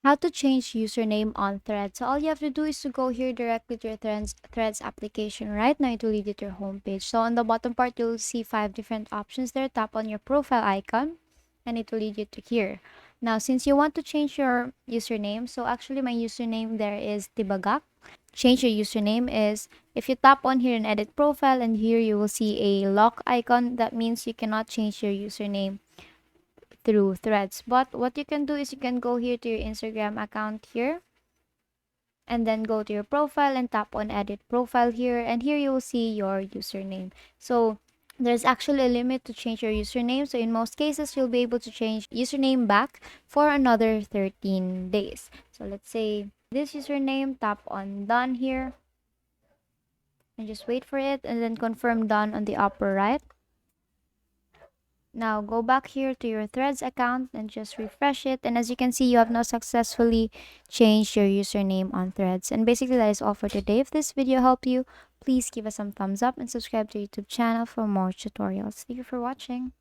How to change username on Threads. So all you have to do is to go here directly to your Threads application. Right now, it will lead you to your homepage. So on the bottom part, you'll see 5 different options there. Tap on your profile icon, and it will lead you to here. Now, since you want to change your username, so actually my username there is Tibagak. Change your username is if you tap on here and edit profile, and here you will see a lock icon. That means you cannot change your username through Threads. But what you can do is you can go here to your Instagram account here, and then go to your profile and tap on edit profile here, and here you will see your username. So there's actually a limit to change your username. So in most cases, you'll be able to change username back for another 13 days. So let's say this username, tap on done here, and just wait for it, and then confirm done on the upper right. Now go back here to your Threads account and just refresh it. And as you can see, you have now successfully changed your username on Threads. And basically that is all for today. If this video helped you, please give us some thumbs up and subscribe to our YouTube channel for more tutorials. Thank you for watching.